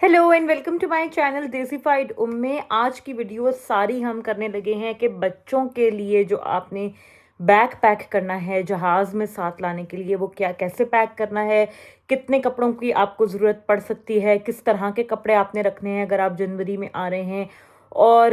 Hello and welcome to my channel Desified में आज की वीडियो सारी हम करने लगे हैं कि बच्चों के लिए जो आपने बैग पैक करना है जहाज़ में साथ लाने के लिए वो क्या कैसे पैक करना है, कितने कपड़ों की आपको ज़रूरत पड़ सकती है, किस तरह के कपड़े आपने रखने हैं अगर आप जनवरी में आ रहे हैं और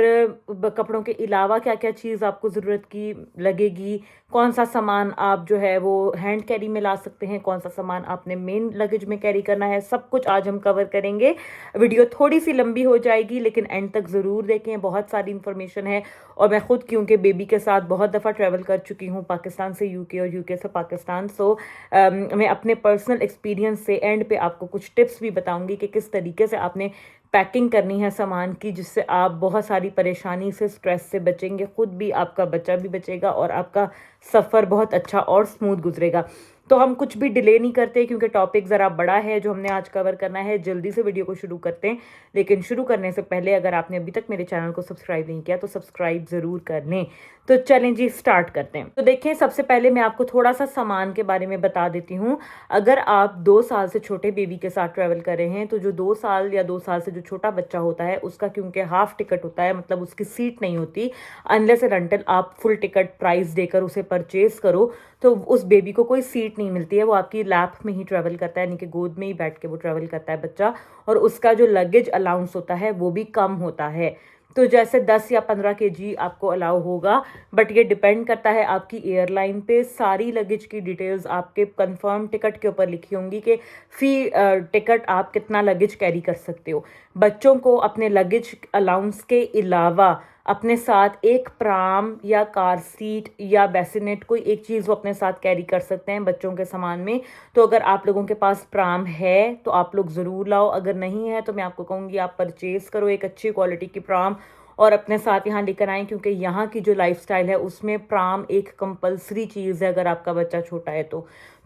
कपड़ों के अलावा क्या क्या चीज़ आपको ज़रूरत की लगेगी, कौन सा सामान आप जो है वो हैंड कैरी में ला सकते हैं, कौन सा सामान आपने मेन लगेज में कैरी करना है, सब कुछ आज हम कवर करेंगे। वीडियो थोड़ी सी लंबी हो जाएगी लेकिन एंड तक ज़रूर देखें, बहुत सारी इन्फॉर्मेशन है। और मैं खुद क्योंकि बेबी के साथ बहुत दफ़ा ट्रैवल कर चुकी हूँ, पाकिस्तान से यूके और यूके से पाकिस्तान, सो मैं अपने पर्सनल एक्सपीरियंस से एंड पे आपको कुछ टिप्स भी बताऊंगी कि किस तरीके से आपने पैकिंग करनी है सामान की, जिससे आप बहुत सारी परेशानी से, स्ट्रेस से बचेंगे, खुद भी, आपका बच्चा भी बचेगा और आपका सफ़र बहुत अच्छा और स्मूथ गुजरेगा। तो हम कुछ भी डिले नहीं करते क्योंकि टॉपिक ज़रा बड़ा है जो हमने आज कवर करना है। जल्दी से वीडियो को शुरू करते हैं, लेकिन शुरू करने से पहले अगर आपने अभी तक मेरे चैनल को सब्सक्राइब नहीं किया तो सब्सक्राइब ज़रूर कर लें। तो चलें जी, स्टार्ट करते हैं। तो देखें, सबसे पहले मैं आपको थोड़ा सा सामान के बारे में बता देती हूँ। अगर आप 2 साल से छोटे बेबी के साथ ट्रैवल कर रहे हैं तो जो 2 साल या 2 साल से जो छोटा बच्चा होता है उसका क्योंकि हाफ टिकट होता है, मतलब उसकी सीट नहीं होती अनलेस एंड अनटिल आप फुल टिकट प्राइस देकर उसे परचेज करो, तो उस बेबी को कोई सीट नहीं मिलती है। वो आपकी लैप में ही ट्रैवल करता है, यानी कि गोद में ही बैठ के वो ट्रैवल करता है बच्चा, और उसका जो लगेज अलाउंस होता है वो भी कम होता है। तो जैसे 10 या 15 केजी आपको अलाउ होगा, बट ये डिपेंड करता है आपकी एयरलाइन पे। सारी लगेज की डिटेल्स आपके कंफर्म टिकट के ऊपर लिखी होंगी कि फी टिकट आप कितना लगेज कैरी कर सकते हो। बच्चों को अपने लगेज अलाउंस के अलावा अपने साथ एक प्राम या कार सीट या बेसिनेट, कोई एक चीज़ वो अपने साथ कैरी कर सकते हैं बच्चों के सामान में। तो अगर आप लोगों के पास प्राम है तो आप लोग ज़रूर लाओ, अगर नहीं है तो मैं आपको कहूँगी आप परचेज़ करो एक अच्छी क्वालिटी की प्राम और अपने साथ यहाँ लेकर आएँ, क्योंकि यहाँ की जो लाइफस्टाइल है उसमें प्राम एक कंपलसरी चीज़ है अगर आपका बच्चा छोटा है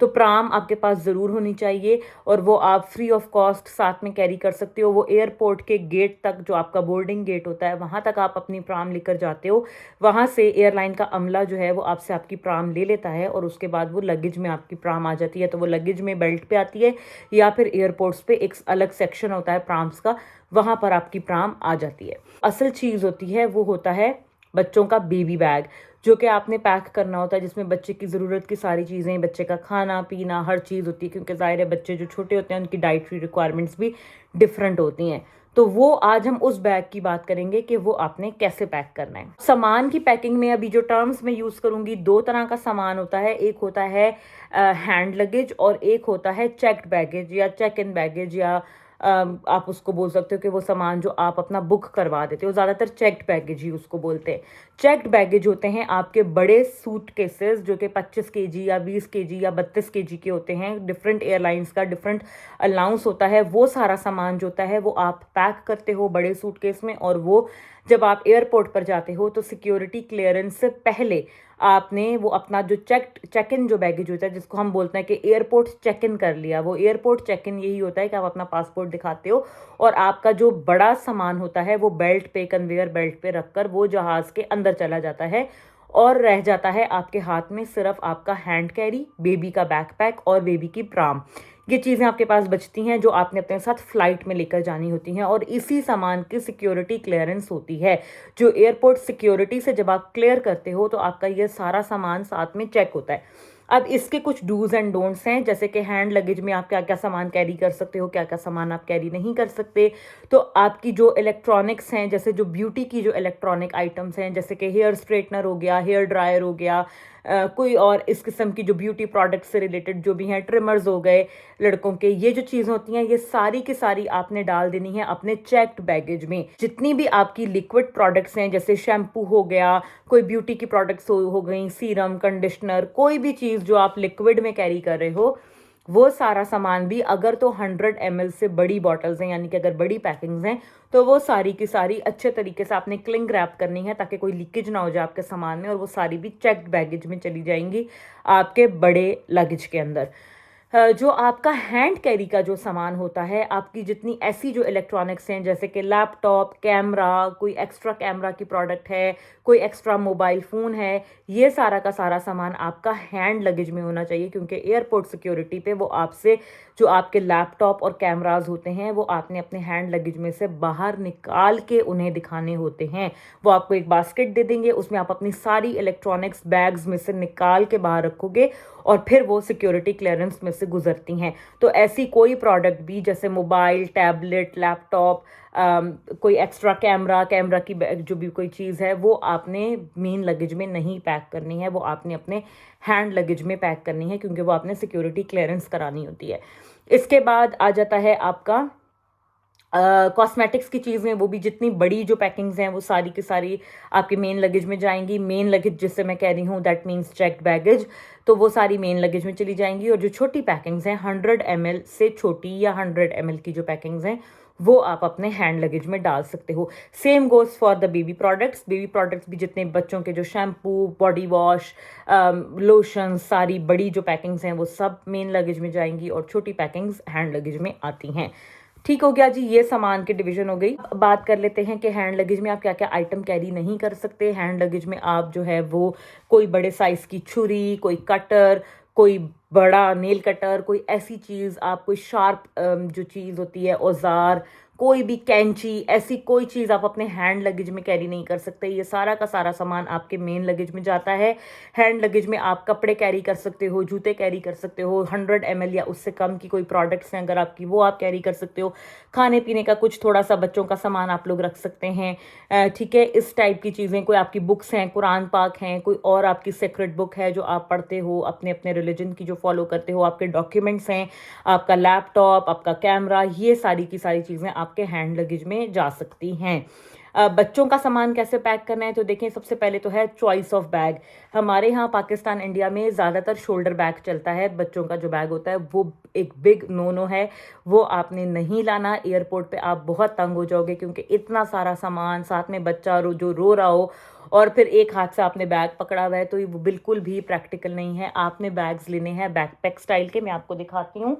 तो प्राम आपके पास ज़रूर होनी चाहिए और वो आप फ्री ऑफ कॉस्ट साथ में कैरी कर सकते हो। वो एयरपोर्ट के गेट तक, जो आपका बोर्डिंग गेट होता है, वहाँ तक आप अपनी प्राम लेकर जाते हो। वहाँ से एयरलाइन का अमला जो है वो आपसे आपकी प्राम ले लेता है और उसके बाद वो लगेज में आपकी प्राम आ जाती है। तो वो लगेज में बेल्ट पे आती है या फिर एयरपोर्ट्स पे एक अलग सेक्शन होता है प्राम्स का, वहाँ पर आपकी प्राम आ जाती है। असल चीज़ होती है वो होता है बच्चों का बेबी बैग, जो कि आपने पैक करना होता है, जिसमें बच्चे की ज़रूरत की सारी चीज़ें, बच्चे का खाना पीना हर चीज़ होती है, क्योंकि ज़ाहिर है बच्चे जो छोटे होते हैं उनकी डाइटरी रिक्वायरमेंट्स भी डिफरेंट होती हैं। तो वो आज हम उस बैग की बात करेंगे कि वो आपने कैसे पैक करना है। सामान की पैकिंग में अभी जो टर्म्स मैं यूज़ करूँगी, 2 तरह का सामान होता है। एक होता है हैंड लगेज और एक होता है चेक्ड बैगेज या चेक इन बैगेज, या आप उसको बोल सकते हो कि वो सामान जो आप अपना बुक करवा देते हो, ज़्यादातर चेक्ड बैगेज ही उसको बोलते हैं। चेक्ड बैगेज होते हैं आपके बड़े सूट केसेस जो कि 25 केजी या 20 केजी या 32 केजी के होते हैं। डिफरेंट एयरलाइंस का डिफरेंट अलाउंस होता है। वो सारा सामान जो होता है वो आप पैक करते हो बड़े सूटकेस में, और वो जब आप एयरपोर्ट पर जाते हो तो सिक्योरिटी क्लियरेंस से पहले आपने वो अपना जो चेक इन जो बैगेज होता है, जिसको हम बोलते हैं कि एयरपोर्ट चेक इन कर लिया, वो एयरपोर्ट चेक इन यही होता है कि आप अपना पासपोर्ट दिखाते हो और आपका जो बड़ा सामान होता है वो बेल्ट पे, कन्वेयर बेल्ट पे रखकर वो जहाज़ के अंदर चला जाता है और रह जाता है आपके हाथ में सिर्फ आपका हैंड कैरी, बेबी का बैकपैक और बेबी की प्राम। ये चीज़ें आपके पास बचती हैं जो आपने अपने साथ फ्लाइट में लेकर जानी होती हैं, और इसी सामान की सिक्योरिटी क्लियरेंस होती है। जो एयरपोर्ट सिक्योरिटी से जब आप क्लियर करते हो तो आपका ये सारा सामान साथ में चेक होता है। अब इसके कुछ डूज एंड डोंट्स हैं, जैसे कि हैंड लगेज में आप क्या क्या सामान कैरी कर सकते हो, क्या क्या सामान आप कैरी नहीं कर सकते। तो आपकी जो इलेक्ट्रॉनिक्स हैं, जैसे जो ब्यूटी की जो इलेक्ट्रॉनिक आइटम्स हैं, जैसे कि हेयर स्ट्रेटनर हो गया, हेयर ड्रायर हो गया, कोई और इस किस्म की जो ब्यूटी प्रोडक्ट्स से रिलेटेड जो भी हैं, ट्रिमर्स हो गए लड़कों के, ये जो चीज़ें होती हैं ये सारी की सारी आपने डाल देनी है अपने चेक्ड बैगेज में। जितनी भी आपकी लिक्विड प्रोडक्ट्स हैं, जैसे शैम्पू हो गया, कोई ब्यूटी की प्रोडक्ट्स हो गई, सीरम, कंडीशनर, कोई भी चीज़ जो आप लिक्विड में कैरी कर रहे हो, वो सारा सामान भी, अगर तो 100 ml से बड़ी बॉटल्स हैं, यानी कि अगर बड़ी पैकिंग्स हैं, तो वो सारी की सारी अच्छे तरीके से आपने क्लिंग रैप करनी है ताकि कोई लीकेज ना हो जाए आपके सामान में, और वो सारी भी चेक्ड बैगेज में चली जाएंगी आपके बड़े लगेज के अंदर। जो आपका हैंड कैरी का जो सामान होता है, आपकी जितनी ऐसी जो इलेक्ट्रॉनिक्स हैं जैसे कि लैपटॉप, कैमरा, कोई एक्स्ट्रा कैमरा की प्रोडक्ट है, कोई एक्स्ट्रा मोबाइल फ़ोन है, ये सारा का सारा सामान आपका हैंड लगेज में होना चाहिए, क्योंकि एयरपोर्ट सिक्योरिटी पे वो आपसे जो आपके लैपटॉप और कैमराज होते हैं वो आपने अपने हैंड लगेज में से बाहर निकाल के उन्हें दिखाने होते हैं। वो आपको एक बास्केट दे देंगे, उसमें आप अपनी सारी इलेक्ट्रॉनिक्स बैग्स में से निकाल के बाहर रखोगे और फिर वो सिक्योरिटी क्लियरेंस में से गुजरती हैं। तो ऐसी कोई प्रोडक्ट भी जैसे मोबाइल, टैबलेट, लैपटॉप, कोई एक्स्ट्रा कैमरा की जो भी कोई चीज़ है वो आपने मेन लगेज में नहीं पैक करनी है, वो आपने अपने हैंड लगेज में पैक करनी है, क्योंकि वो आपने सिक्योरिटी क्लियरेंस करानी होती है। इसके बाद आ जाता है आपका कॉस्मेटिक्स की चीज़ें, वो भी जितनी बड़ी जो पैकिंग्स हैं वो सारी की सारी आपके मेन लगेज में जाएंगी। मेन लगेज जिससे मैं कह रही हूँ दैट मीन्स चेक्ड बैगेज, तो वो सारी मेन लगेज में चली जाएंगी। और जो छोटी पैकिंग्स हैं 100 ml से छोटी या 100 ml की जो पैकिंग्स हैं वो आप अपने हैंड लगेज में डाल सकते हो। Same goes for the baby products. Baby products भी जितने बच्चों के जो शैम्पू, बॉडी वॉश, लोशन, सारी बड़ी जो पैकिंग्स हैं वो सब मेन लगेज में जाएंगी और छोटी पैकिंग्स हैंड लगेज में आती हैं। ठीक हो गया जी, ये सामान की डिवीजन हो गई। अब बात कर लेते हैं कि हैंड लगेज में आप क्या क्या आइटम कैरी नहीं कर सकते। हैंड लगेज में आप जो है वो कोई बड़े साइज़ की छुरी, कोई कटर, कोई बड़ा नेल कटर, कोई ऐसी चीज़, आप कोई शार्प जो चीज़ होती है, औजार, कोई भी कैंची, ऐसी कोई चीज़ आप अपने हैंड लगेज में कैरी नहीं कर सकते। ये सारा का सारा सामान आपके मेन लगेज में जाता है। हैंड लगेज में आप कपड़े कैरी कर सकते हो, जूते कैरी कर सकते हो, 100 ml या उससे कम की कोई प्रोडक्ट्स हैं अगर आपकी, वो आप कैरी कर सकते हो। खाने पीने का कुछ थोड़ा सा बच्चों का सामान आप लोग रख सकते हैं, ठीक है, इस टाइप की चीज़ें। कोई आपकी बुक्स हैं, कुरान पाक हैं, कोई और आपकी सीक्रेट बुक है जो आप पढ़ते हो, अपने अपने रिलीजन की जो फॉलो करते हो, आपके डॉक्यूमेंट्स हैं, आपका लैपटॉप, आपका कैमरा, ये सारी की सारी चीज़ें आपके हैंड लगेज में जा सकती हैं। बच्चों का सामान कैसे पैक करना है, तो देखें सबसे पहले तो है चॉइस ऑफ बैग। हमारे यहाँ पाकिस्तान, इंडिया में ज़्यादातर शोल्डर बैग चलता है। बच्चों का जो बैग होता है वो एक बिग नो है, वो आपने नहीं लाना। एयरपोर्ट पे आप बहुत तंग हो जाओगे, क्योंकि इतना सारा सामान, साथ में बच्चा जो रो रहा हो और फिर एक हाथ से आपने बैग पकड़ा हुआ है, तो ये वो बिल्कुल भी प्रैक्टिकल नहीं है। आपने बैग्स लेने हैं बैकपैक स्टाइल के। मैं आपको दिखाती हूँ,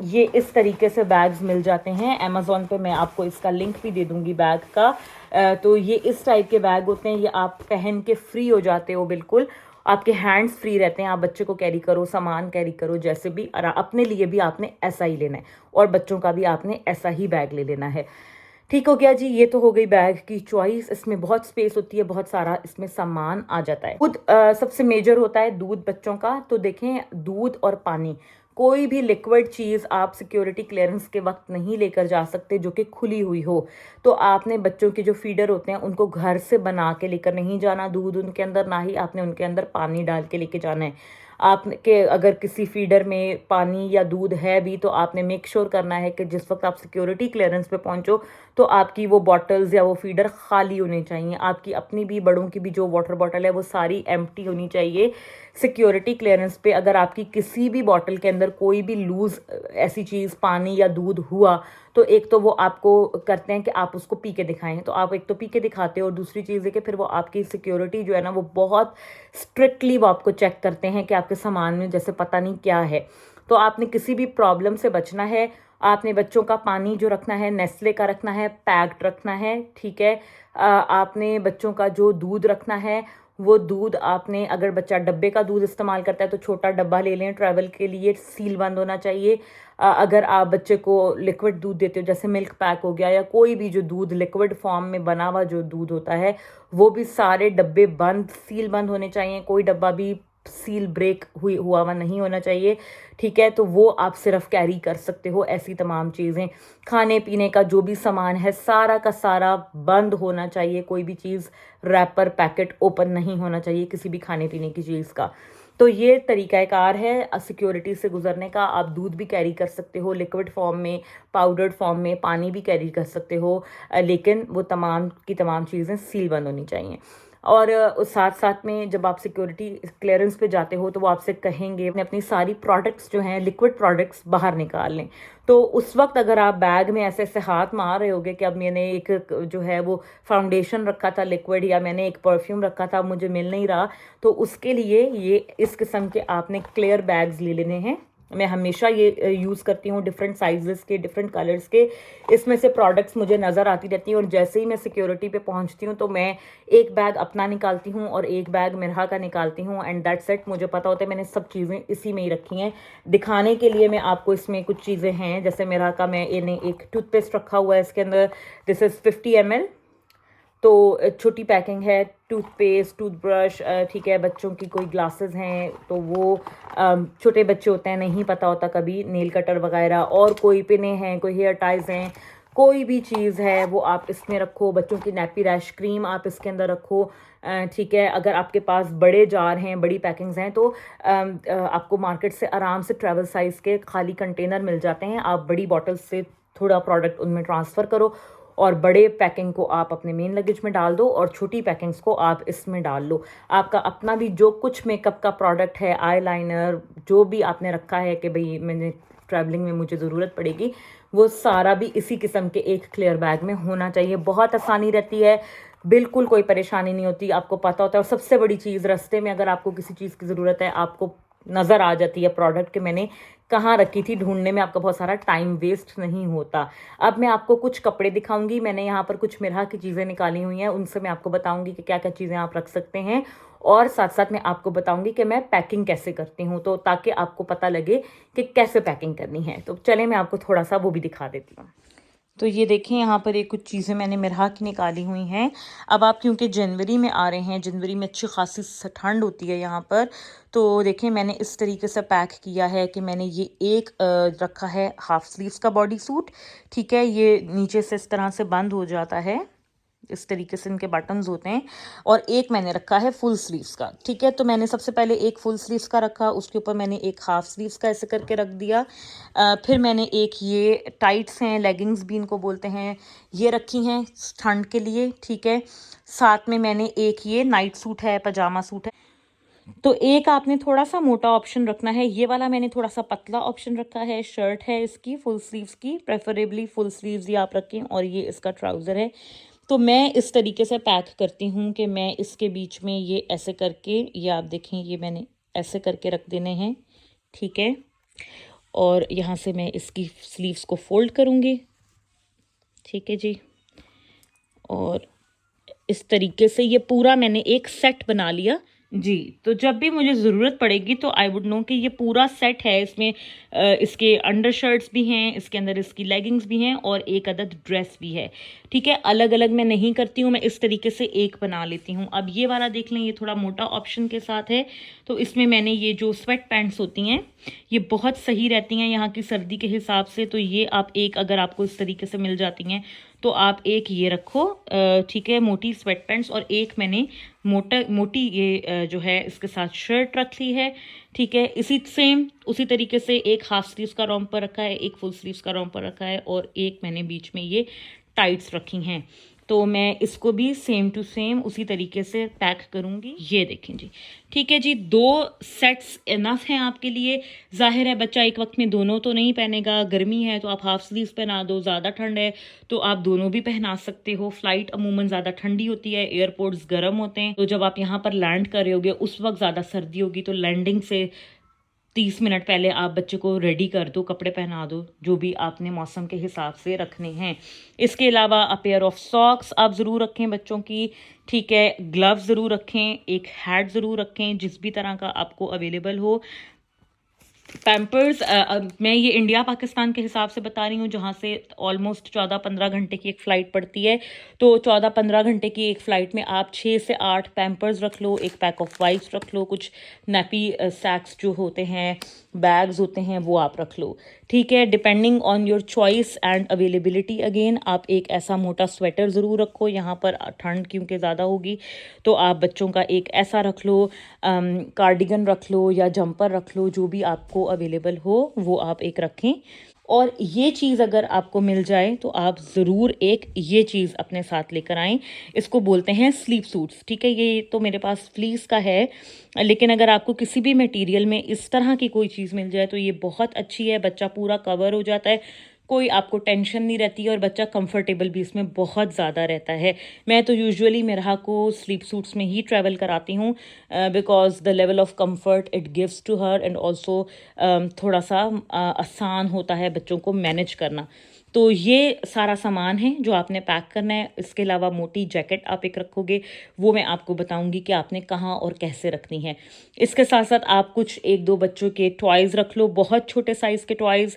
ये इस तरीके से बैग्स मिल जाते हैं अमेज़ॉन पे। मैं आपको इसका लिंक भी दे दूँगी बैग का। तो ये इस टाइप के बैग होते हैं, ये आप पहन के फ्री हो जाते हो, बिल्कुल आपके हैंड्स फ्री रहते हैं। आप बच्चे को कैरी करो, सामान कैरी करो, जैसे भी, और अपने लिए भी आपने ऐसा ही लेना है और बच्चों का भी आपने ऐसा ही बैग ले लेना है। ठीक हो गया जी, ये तो हो गई बैग की चॉइस। इसमें बहुत स्पेस होती है, बहुत सारा इसमें सामान आ जाता है। दूध सबसे मेजर होता है, दूध बच्चों का। तो देखें, दूध और पानी, कोई भी लिक्विड चीज़ आप सिक्योरिटी क्लियरेंस के वक्त नहीं लेकर जा सकते जो कि खुली हुई हो। तो आपने बच्चों के जो फीडर होते हैं उनको घर से बना के लेकर नहीं जाना दूध उनके अंदर, ना ही आपने उनके अंदर पानी डाल के लेके जाना है। आपके अगर किसी फीडर में पानी या दूध है भी, तो आपने मेक श्योर करना है कि जिस वक्त आप सिक्योरिटी क्लियरेंस पे पहुंचो तो आपकी वो बॉटल्स या वो फीडर खाली होने चाहिए। आपकी अपनी भी, बड़ों की भी जो वाटर बॉटल है वो सारी एम्प्टी होनी चाहिए। सिक्योरिटी क्लियरेंस पे अगर आपकी किसी भी बॉटल के अंदर कोई भी लूज़ ऐसी चीज़, पानी या दूध हुआ, तो एक तो वो आपको करते हैं कि आप उसको पी के दिखाएं, तो आप एक तो पी के दिखाते हो, और दूसरी चीज़ है कि फिर वो आपकी सिक्योरिटी जो है ना वो बहुत स्ट्रिक्टली वो आपको चेक करते हैं कि आपके सामान में जैसे पता नहीं क्या है। तो आपने किसी भी प्रॉब्लम से बचना है। आपने बच्चों का पानी जो रखना है नेस्ले का रखना है, पैक्ड रखना है, ठीक है। आपने बच्चों का जो दूध रखना है, वो दूध आपने, अगर बच्चा डब्बे का दूध इस्तेमाल करता है तो छोटा डब्बा ले लें ट्रैवल के लिए, सील बंद होना चाहिए। अगर आप बच्चे को लिक्विड दूध देते हो, जैसे मिल्क पैक हो गया या कोई भी जो दूध लिक्विड फॉर्म में बना हुआ जो दूध होता है, वो भी सारे डब्बे बंद, सील बंद होने चाहिए। कोई डब्बा भी सील ब्रेक हुआ हुआ नहीं होना चाहिए, ठीक है। तो वो आप सिर्फ कैरी कर सकते हो। ऐसी तमाम चीज़ें, खाने पीने का जो भी सामान है सारा का सारा बंद होना चाहिए। कोई भी चीज़, रैपर, पैकेट ओपन नहीं होना चाहिए किसी भी खाने पीने की चीज़ का। तो ये तरीक़ाकार है सिक्योरिटी से गुजरने का। आप दूध भी कैरी कर सकते हो लिक्विड फॉर्म में, पाउडर्ड फॉर्म में, पानी भी कैरी कर सकते हो, लेकिन वो तमाम की तमाम चीज़ें सील बंद होनी चाहिए। और उस साथ साथ में जब आप सिक्योरिटी क्लियरेंस पे जाते हो तो वो आपसे कहेंगे अपनी सारी प्रोडक्ट्स जो हैं, लिक्विड प्रोडक्ट्स बाहर निकाल लें। तो उस वक्त अगर आप बैग में ऐसे ऐसे हाथ मार रहे होगे कि अब मैंने एक जो है वो फाउंडेशन रखा था लिक्विड, या मैंने एक परफ्यूम रखा था, मुझे मिल नहीं रहा, तो उसके लिए ये इस किस्म के आपने क्लियर बैग्स ले लेने हैं। मैं हमेशा ये यूज़ करती हूँ, डिफरेंट साइजेस के, डिफरेंट कलर्स के इसमें से प्रोडक्ट्स मुझे नज़र आती रहती हैं। और जैसे ही मैं सिक्योरिटी पे पहुँचती हूँ तो मैं एक बैग अपना निकालती हूँ और एक बैग मिरहा का निकालती हूँ, एंड दैट्स इट। मुझे पता होता है मैंने सब चीज़ें इसी में ही रखी हैं। दिखाने के लिए मैं आपको इसमें कुछ चीज़ें हैं, जैसे मिरहा का मैं इन्हें एक टूथपेस्ट रखा हुआ है इसके अंदर, दिस इज़ 50 ml। तो छोटी पैकिंग है, टूथपेस्ट, टूथब्रश, ठीक है। बच्चों की कोई ग्लासेस हैं तो वो छोटे बच्चे होते हैं, नहीं पता होता कभी, नेल कटर वगैरह, और कोई पिने हैं, कोई हेयर टाइज हैं, कोई भी चीज़ है वो आप इसमें रखो। बच्चों की नैपी रैश क्रीम आप इसके अंदर रखो, ठीक है। अगर आपके पास बड़े जार हैं, बड़ी पैकिंग्स हैं, तो आपको मार्केट से आराम से ट्रैवल साइज़ के खाली कंटेनर मिल जाते हैं। आप बड़ी बॉटल्स से थोड़ा प्रोडक्ट उनमें ट्रांसफ़र करो और बड़े पैकिंग को आप अपने मेन लगेज में डाल दो और छोटी पैकिंग्स को आप इसमें डाल लो। आपका अपना भी जो कुछ मेकअप का प्रोडक्ट है, आई लाइनर, जो भी आपने रखा है कि भाई मैंने ट्रैवलिंग में मुझे ज़रूरत पड़ेगी, वो सारा भी इसी किस्म के एक क्लियर बैग में होना चाहिए। बहुत आसानी रहती है, बिल्कुल कोई परेशानी नहीं होती, आपको पता होता है। और सबसे बड़ी चीज़, रास्ते में अगर आपको किसी चीज़ की ज़रूरत है, आपको नज़र आ जाती है प्रोडक्ट कि मैंने कहाँ रखी थी, ढूंढने में आपका बहुत सारा टाइम वेस्ट नहीं होता। अब मैं आपको कुछ कपड़े दिखाऊंगी। मैंने यहाँ पर कुछ मिरहा की चीज़ें निकाली हुई हैं, उनसे मैं आपको बताऊंगी कि क्या क्या चीज़ें आप रख सकते हैं, और साथ साथ मैं आपको बताऊंगी कि मैं पैकिंग कैसे करती हूँ, तो ताकि आपको पता लगे कि कैसे पैकिंग करनी है। तो चलें मैं आपको थोड़ा सा वो भी दिखा देती हूँ। तो ये देखें, यहाँ पर ये कुछ चीज़ें मैंने मिरहा की निकाली हुई हैं। अब आप क्योंकि जनवरी में आ रहे हैं, जनवरी में अच्छी खासी ठंड होती है यहाँ पर, तो देखें मैंने इस तरीके से पैक किया है कि मैंने ये एक रखा है हाफ स्लीव्स का बॉडी सूट, ठीक है। ये नीचे से इस तरह से बंद हो जाता है, इस तरीके से इनके बटन्स होते हैं। और एक मैंने रखा है फुल स्लीव्स का, ठीक है। तो मैंने सबसे पहले एक फुल स्लीव्स का रखा, उसके ऊपर मैंने एक हाफ स्लीव्स का ऐसे करके रख दिया। फिर मैंने एक ये टाइट्स हैं, लेगिंग्स भी इनको बोलते हैं, ये रखी हैं ठंड के लिए, ठीक है। साथ में मैंने एक ये नाइट सूट है, पजामा सूट है। तो एक आपने थोड़ा सा मोटा ऑप्शन रखना है, ये वाला मैंने थोड़ा सा पतला ऑप्शन रखा है। शर्ट है इसकी फुल स्लीव्स की, प्रेफरेबली फुल स्लीव्स ही आप रखें, और ये इसका ट्राउज़र है। तो मैं इस तरीके से पैक करती हूँ कि मैं इसके बीच में ये ऐसे करके, ये आप देखें, ये मैंने ऐसे करके रख देने हैं, ठीक है। और यहाँ से मैं इसकी स्लीव्स को फोल्ड करूँगी, ठीक है जी। और इस तरीके से ये पूरा मैंने एक सेट बना लिया जी। तो जब भी मुझे ज़रूरत पड़ेगी तो आई वुड नो कि ये पूरा सेट है। इसमें इसके अंडर शर्ट्स भी हैं, इसके अंदर इसकी लेगिंग्स भी हैं, और एक अदद ड्रेस भी है, ठीक है। अलग अलग मैं नहीं करती हूँ, मैं इस तरीके से एक बना लेती हूँ। अब ये वाला देख लें, ये थोड़ा मोटा ऑप्शन के साथ है। तो इसमें मैंने ये जो स्वेट पैंट्स होती हैं, ये बहुत सही रहती हैं यहाँ की सर्दी के हिसाब से। तो ये आप एक, अगर आपको इस तरीके से मिल जाती हैं तो आप एक ये रखो, ठीक है, मोटी स्वेट पैंट्स। और एक मैंने मोटी ये जो है इसके साथ शर्ट रख ली है, ठीक है। इसी सेम उसी तरीके से एक हाफ स्लीव्स का रॉम्पर रखा है, एक फुल स्लीव्स का रॉम्पर रखा है, और एक मैंने बीच में ये टाइट्स रखी हैं। तो मैं इसको भी सेम टू सेम उसी तरीके से पैक करूँगी। ये देखें जी, ठीक है जी। 2 सेट्स इनफ हैं आपके लिए। जाहिर है बच्चा एक वक्त में दोनों तो नहीं पहनेगा, गर्मी है तो आप हाफ स्लीव्स पहना दो, ज़्यादा ठंड है तो आप दोनों भी पहना सकते हो। फ्लाइट अमूमन ज़्यादा ठंडी होती है, एयरपोर्ट्स गर्म होते हैं, तो जब आप यहाँ पर लैंड कर रहे होगे उस वक्त ज़्यादा सर्दी होगी, तो लैंडिंग से 30 मिनट पहले आप बच्चे को रेडी कर दो, कपड़े पहना दो, जो भी आपने मौसम के हिसाब से रखने हैं। इसके अलावा अ पेयर ऑफ सॉक्स आप ज़रूर रखें बच्चों की, ठीक है। ग्लव्स ज़रूर रखें, एक हैट ज़रूर रखें जिस भी तरह का आपको अवेलेबल हो। पैम्पर्स, मैं ये इंडिया पाकिस्तान के हिसाब से बता रही हूँ, जहाँ से ऑलमोस्ट 14-15 घंटे की एक फ़्लाइट पड़ती है। तो 14-15 घंटे की एक फ़्लाइट में आप 6 से 8 पैम्पर्स रख लो, एक पैक ऑफ वाइप्स रख लो, कुछ नैपी सैक्स जो होते हैं, बैग्स होते हैं, वो आप रख लो, ठीक है। Depending on your choice and availability, again आप एक ऐसा मोटा स्वेटर ज़रूर रखो, यहाँ पर ठंड क्योंकि ज़्यादा होगी तो आप बच्चों का एक ऐसा रख लो, कार्डिगन रख लो या जंपर रख लो, जो भी आपको अवेलेबल हो वो आप एक रखें। और ये चीज़ अगर आपको मिल जाए तो आप ज़रूर एक ये चीज़ अपने साथ लेकर आएँ, इसको बोलते हैं स्लीप सूट्स, ठीक है। ये तो मेरे पास फ्लीस का है, लेकिन अगर आपको किसी भी मटेरियल में इस तरह की कोई चीज़ मिल जाए तो ये बहुत अच्छी है, बच्चा पूरा कवर हो जाता है। कोई आपको टेंशन नहीं रहती है और बच्चा कंफर्टेबल भी इसमें बहुत ज़्यादा रहता है। मैं तो यूजुअली मेरा को स्लीप सूट्स में ही ट्रैवल कराती हूँ, because the level of comfort it gives to her, and also थोड़ा सा आसान होता है बच्चों को मैनेज करना। तो ये सारा सामान है जो आपने पैक करना है। इसके अलावा मोटी जैकेट आप एक रखोगे, वो मैं आपको बताऊंगी कि आपने कहाँ और कैसे रखनी है। इसके साथ साथ आप कुछ एक दो बच्चों के टॉयज़ रख लो, बहुत छोटे साइज़ के टॉयज़,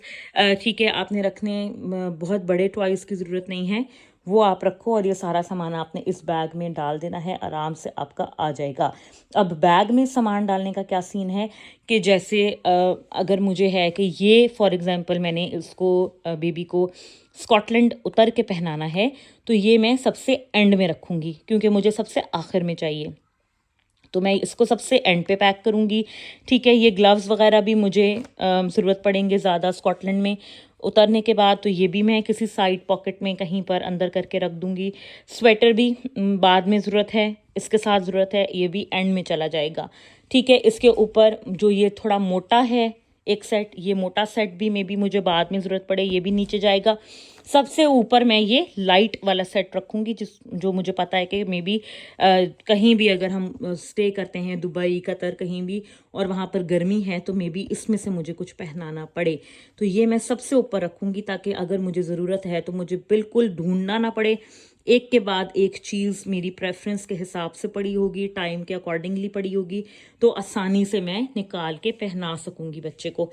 ठीक है, आपने रखने बहुत बड़े टॉयज़ की ज़रूरत नहीं है, वो आप रखो। और ये सारा सामान आपने इस बैग में डाल देना है, आराम से आपका आ जाएगा। अब बैग में सामान डालने का क्या सीन है कि जैसे अगर मुझे है कि ये फॉर एग्ज़ाम्पल मैंने इसको बेबी को स्कॉटलैंड उतर के पहनाना है, तो ये मैं सबसे एंड में रखूँगी क्योंकि मुझे सबसे आखिर में चाहिए, तो मैं इसको सबसे एंड पे पैक करूँगी। ठीक है, ये ग्लव्स वगैरह भी मुझे ज़रूरत पड़ेंगे ज़्यादा स्कॉटलैंड में उतरने के बाद, तो ये भी मैं किसी साइड पॉकेट में कहीं पर अंदर करके रख दूँगी। स्वेटर भी बाद में ज़रूरत है, इसके साथ ज़रूरत है, ये भी एंड में चला जाएगा। ठीक है, इसके ऊपर जो ये थोड़ा मोटा है एक सेट, ये मोटा सेट भी मे बी मुझे बाद में ज़रूरत पड़े, ये भी नीचे जाएगा। सबसे ऊपर मैं ये लाइट वाला सेट रखूँगी जो मुझे पता है कि मे बी कहीं भी अगर हम स्टे करते हैं, दुबई, कतर, कहीं भी, और वहाँ पर गर्मी है, तो मे बी इसमें से मुझे कुछ पहनाना पड़े, तो ये मैं सबसे ऊपर रखूँगी ताकि अगर मुझे ज़रूरत है तो मुझे बिल्कुल ढूंढना ना पड़े। एक के बाद एक चीज़ मेरी प्रेफरेंस के हिसाब से पड़ी होगी, टाइम के अकॉर्डिंगली पड़ी होगी, तो आसानी से मैं निकाल के पहना सकूँगी बच्चे को।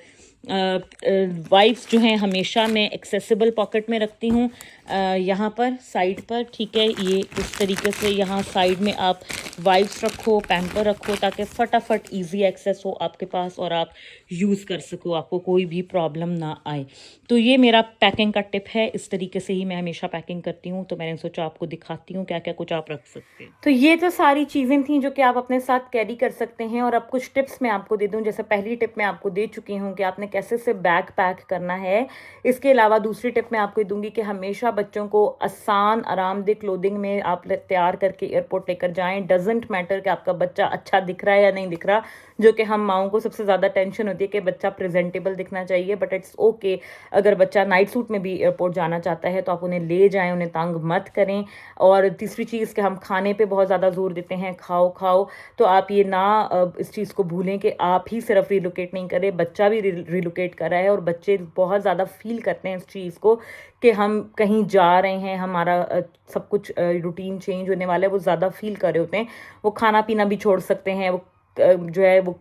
वाइप्स जो हैं हमेशा मैं एक्सेसिबल पॉकेट में रखती हूँ, यहाँ पर साइड पर। ठीक है, ये इस तरीके से यहाँ साइड में आप वाइप्स रखो, पैम्पर रखो, ताकि फटाफट इजी एक्सेस हो आपके पास और आप यूज़ कर सको, आपको कोई भी प्रॉब्लम ना आए। तो ये मेरा पैकिंग का टिप है, इस तरीके से ही मैं हमेशा पैकिंग करती हूँ, तो मैंने सोचा आपको दिखाती हूँ क्या क्या कुछ आप रख सकते हैं। तो ये तो सारी चीज़ें थी जो कि आप अपने साथ कैरी कर सकते हैं। और अब कुछ टिप्स मैं आपको दे दूँ, जैसे पहली टिप मैं आपको दे चुकी हूँ कि आपने कैसे से बैग पैक करना है। इसके अलावा दूसरी टिप मैं आपको दूंगी कि हमेशा बच्चों को आसान आरामदेह क्लोथिंग में आप तैयार करके एयरपोर्ट लेकर जाएं। डजेंट मैटर कि आपका बच्चा अच्छा दिख रहा है या नहीं दिख रहा, जो कि हम माओं को सबसे ज़्यादा टेंशन होती है कि बच्चा प्रेजेंटेबल दिखना चाहिए, बट इट्स ओके। अगर बच्चा नाइट सूट में भी एयरपोर्ट जाना चाहता है तो आप उन्हें ले जाएं, उन्हें तंग मत करें। और तीसरी चीज़ कि हम खाने पे बहुत ज़्यादा जोर देते हैं, खाओ खाओ, तो आप ये ना इस चीज़ को भूलें कि आप ही सिर्फ रिलोकेट नहीं करें, बच्चा भी रिलोकेट कर रहा है। और बच्चे बहुत ज़्यादा फील करते हैं इस चीज़ को कि हम कहीं जा रहे हैं, हमारा सब कुछ रूटीन चेंज होने वाला है, वो ज़्यादा फील कर रहे होते हैं। वो खाना पीना भी छोड़ सकते हैं, वो जो है वो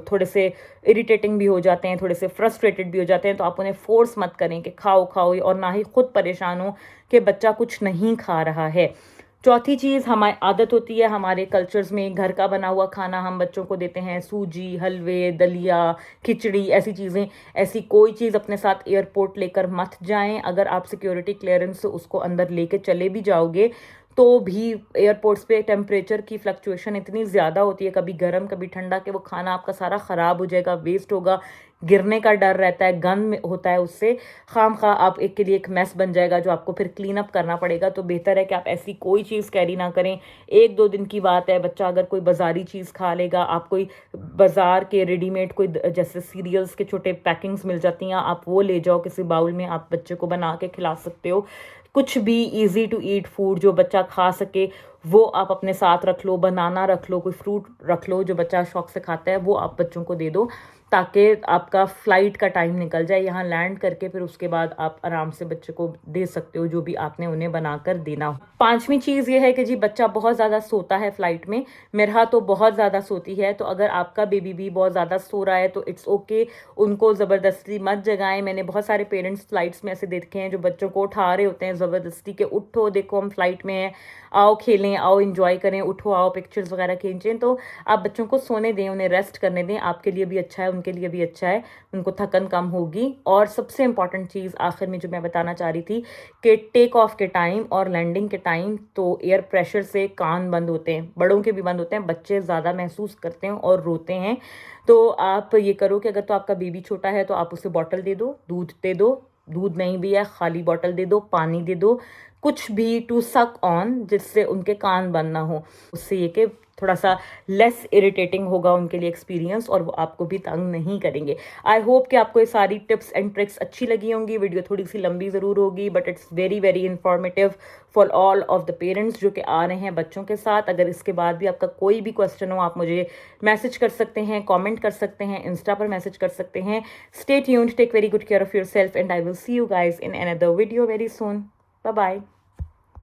थोड़े से इरिटेटिंग भी हो जाते हैं, थोड़े से फ्रस्ट्रेटेड भी हो जाते हैं। तो आप उन्हें फोर्स मत करें कि खाओ खाओ, और ना ही खुद परेशान हो कि बच्चा कुछ नहीं खा रहा है। चौथी चीज़, हमारी आदत होती है हमारे कल्चर्स में घर का बना हुआ खाना हम बच्चों को देते हैं, सूजी, हलवे, दलिया, खिचड़ी, ऐसी चीज़ें। ऐसी कोई चीज़ अपने साथ एयरपोर्ट लेकर मत जाएं। अगर आप सिक्योरिटी क्लियरेंस से उसको अंदर लेके चले भी जाओगे तो भी एयरपोर्ट्स पे टेम्परेचर की फ्लक्चुएशन इतनी ज़्यादा होती है, कभी गर्म कभी ठंडा, कि वो खाना आपका सारा ख़राब हो जाएगा, वेस्ट होगा, गिरने का डर रहता है, गंद होता है उससे, खामखा आप एक के लिए एक मैस बन जाएगा जो आपको फिर क्लीन अप करना पड़ेगा। तो बेहतर है कि आप ऐसी कोई चीज़ कैरी ना करें। एक दो दिन की बात है, बच्चा अगर कोई बाज़ारी चीज़ खा लेगा, आप कोई बाज़ार के रेडीमेड कोई जैसे सीरियल्स के छोटे पैकिंग्स मिल जाती हैं, आप वो ले जाओ, किसी बाउल में आप बच्चे को बना के खिला सकते हो। कुछ भी ईजी टू ईट फूड जो बच्चा खा सके वो आप अपने साथ रख लो, बनाना रख लो, कोई फ्रूट रख लो जो बच्चा शौक से खाता है, वो आप बच्चों को दे दो, ताकि आपका फ़्लाइट का टाइम निकल जाए यहाँ लैंड करके, फिर उसके बाद आप आराम से बच्चे को दे सकते हो जो भी आपने उन्हें बनाकर देना हो। पांचवी चीज़ ये है कि जी बच्चा बहुत ज़्यादा सोता है फ़्लाइट में, मेरा तो बहुत ज़्यादा सोती है, तो अगर आपका बेबी भी बहुत ज़्यादा सो रहा है तो इट्स ओके, उनको ज़बरदस्ती मत जगाएं। मैंने बहुत सारे पेरेंट्स फ़्लाइट्स में ऐसे देखे हैं जो बच्चों को उठा रहे होते हैं ज़बरदस्ती के, उठो देखो हम फ़्लाइट में हैं, आओ खेलें, आओ इंजॉय करें, उठो आओ पिक्चर्स वगैरह खींचें। तो आप बच्चों को सोने दें, उन्हें रेस्ट करने दें, आपके लिए भी अच्छा है, उनके लिए भी अच्छा है, उनको थकन कम होगी। और सबसे इंपॉर्टेंट चीज़ आखिर में जो मैं बताना चाह रही थी कि टेक ऑफ के टाइम और लैंडिंग के टाइम तो एयर प्रेशर से कान बंद होते हैं, बड़ों के भी बंद होते हैं, बच्चे ज़्यादा महसूस करते हैं और रोते हैं। तो आप ये करो कि अगर तो आपका बेबी छोटा है तो आप उसे बॉटल दे दो, दूध दे दो, दूध नहीं भी है खाली बॉटल दे दो, पानी दे दो, कुछ भी टू सक ऑन, जिससे उनके कान बंद ना हो। उससे ये कि थोड़ा सा लेस इरिटेटिंग होगा उनके लिए एक्सपीरियंस, और वो आपको भी तंग नहीं करेंगे। आई होप कि आपको ये सारी टिप्स एंड ट्रिक्स अच्छी लगी होंगी। वीडियो थोड़ी सी लंबी ज़रूर होगी, but it's very very informative for all of the parents जो कि आ रहे हैं बच्चों के साथ। अगर इसके बाद भी आपका कोई भी क्वेश्चन हो, आप मुझे मैसेज कर सकते हैं, कॉमेंट कर सकते हैं, इंस्टा पर मैसेज कर सकते हैं। Stay tuned, take very good care of yourself, and I will see you guys in another video very soon. Bye bye.